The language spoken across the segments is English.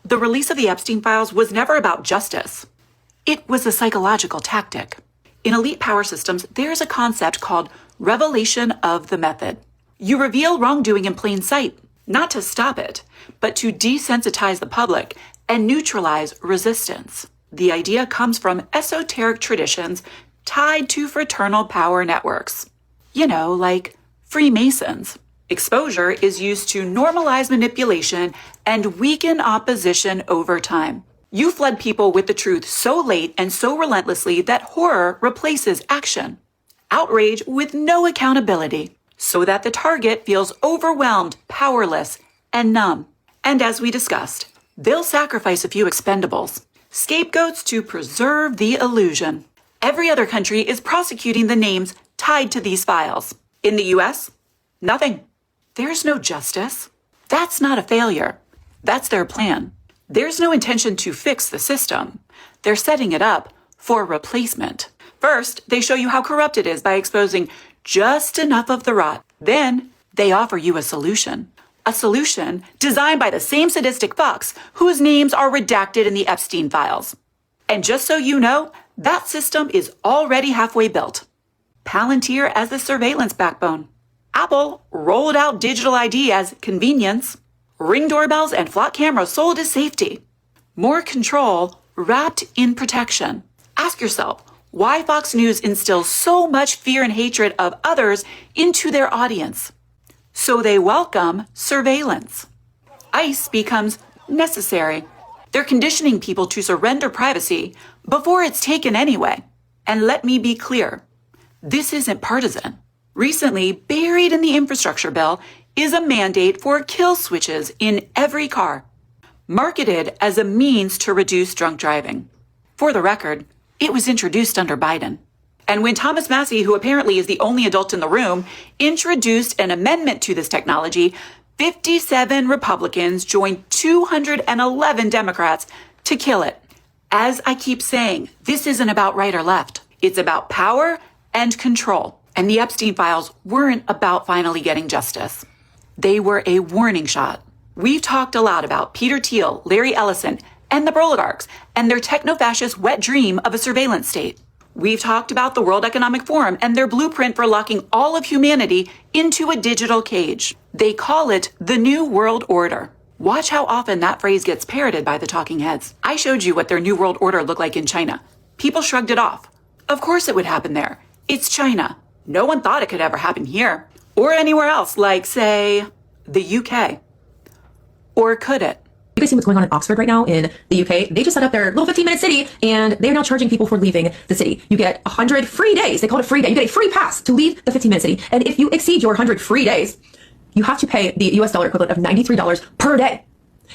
The release of the Epstein files was never about justice. It was a psychological tactic. In elite power systems, there's a concept called revelation of the method. You reveal wrongdoing in plain sight, not to stop it, but to desensitize the public and neutralize resistance. The idea comes from esoteric traditions tied to fraternal power networks. You know, like Freemasons. Exposure is used to normalize manipulation and weaken opposition over time. You flood people with the truth so late and so relentlessly that horror replaces action. Outrage with no accountability, so that the target feels overwhelmed, powerless, and numb. And as we discussed, they'll sacrifice a few expendables, scapegoats to preserve the illusion. Every other country is prosecuting the names tied to these files. In the US, nothing. There's no justice. That's not a failure. That's their plan. There's no intention to fix the system. They're setting it up for replacement. First, they show you how corrupt it is by exposing just enough of the rot. Then, they offer you a solution. A solution designed by the same sadistic fucks whose names are redacted in the Epstein files. And just so you know, that system is already halfway built. Palantir as the surveillance backbone. Apple rolled out digital ID as convenience. Ring doorbells and flock cameras sold as safety. More control wrapped in protection. Ask yourself, why Fox News instills so much fear and hatred of others into their audience? So they welcome surveillance. ICE becomes necessary. They're conditioning people to surrender privacy before it's taken anyway. And let me be clear, this isn't partisan. Recently, buried in the infrastructure bill is a mandate for kill switches in every car, marketed as a means to reduce drunk driving. For the record, it was introduced under Biden. And when Thomas Massie, who apparently is the only adult in the room, introduced an amendment to this technology, 57 Republicans joined 211 Democrats to kill it. As I keep saying, this isn't about right or left. It's about power and control. And the Epstein files weren't about finally getting justice. They were a warning shot. We've talked a lot about Peter Thiel, Larry Ellison, and the oligarchs and their techno-fascist wet dream of a surveillance state. We've talked about the World Economic Forum and their blueprint for locking all of humanity into a digital cage. They call it the New World Order. Watch how often that phrase gets parroted by the talking heads. I showed you what their New World Order looked like in China. People shrugged it off. Of course it would happen there. It's China. No one thought it could ever happen here. Or anywhere else, like, say, the UK. Or could it? You guys see what's going on in Oxford right now in the UK? They just set up their little 15-minute city, and they're now charging people for leaving the city. You get 100 free days. They call it a free day. You get a free pass to leave the 15-minute city. And if you exceed your 100 free days, you have to pay the US dollar equivalent of $93 per day.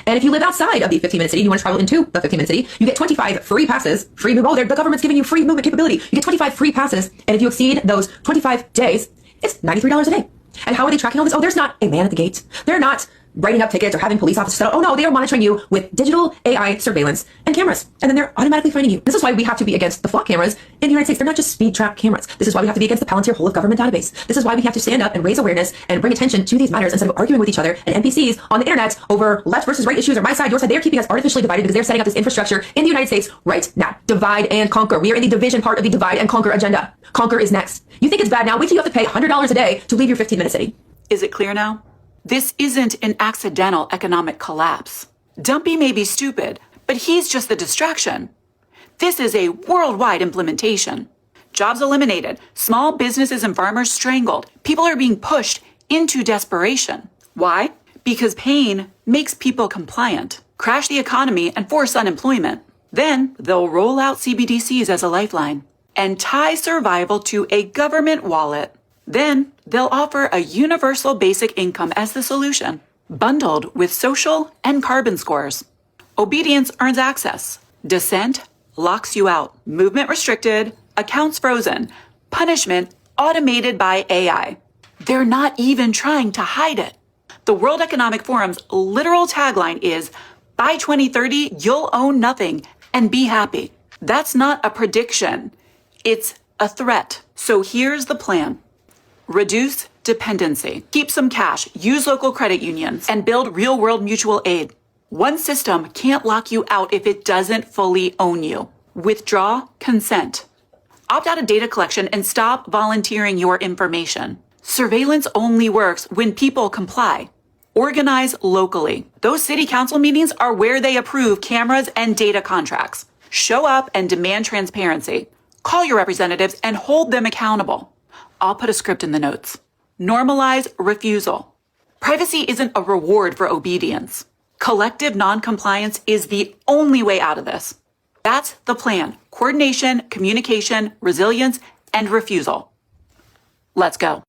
And if you live outside of the 15-minute city, you want to travel into the 15-minute city, you get 25 free passes. Free move. Oh, the government's giving you free movement capability. You get 25 free passes. And if you exceed those 25 days, it's $93 a day. And how are they tracking all this? Oh, there's not a man at the gate. They're not writing up tickets or having police officers set up. Oh no, they are monitoring you with digital AI surveillance and cameras. And then they're automatically finding you. This is why we have to be against the flock cameras in the United States. They're not just speed trap cameras. This is why we have to be against the Palantir whole of government database. This is why we have to stand up and raise awareness and bring attention to these matters instead of arguing with each other and NPCs on the internet over left versus right issues or my side, your side. They're keeping us artificially divided because they're setting up this infrastructure in the United States right now. Divide and conquer. We are in the division part of the divide and conquer agenda. Conquer is next. You think it's bad now? Wait till you have to pay $100 a day to leave your 15-minute city. Is it clear now? This isn't an accidental economic collapse. Dumpy may be stupid, but he's just the distraction. This is a worldwide implementation. Jobs eliminated, small businesses and farmers strangled. People are being pushed into desperation. Why? Because pain makes people compliant, crash the economy, and force unemployment. Then they'll roll out CBDCs as a lifeline and tie survival to a government wallet. Then they'll offer a universal basic income as the solution, bundled with social and carbon scores. Obedience earns access. Dissent locks you out. Movement restricted, accounts frozen, punishment automated by AI. They're not even trying to hide it. The World Economic Forum's literal tagline is, by 2030, you'll own nothing and be happy. That's not a prediction. It's a threat. So here's the plan. Reduce dependency. Keep some cash, use local credit unions, and build real-world mutual aid. One system can't lock you out if it doesn't fully own you. Withdraw consent. Opt out of data collection and stop volunteering your information. Surveillance only works when people comply. Organize locally. Those city council meetings are where they approve cameras and data contracts. Show up and demand transparency. Call your representatives and hold them accountable. I'll put a script in the notes. Normalize refusal. Privacy isn't a reward for obedience. Collective noncompliance is the only way out of this. That's the plan. Coordination, communication, resilience, and refusal. Let's go.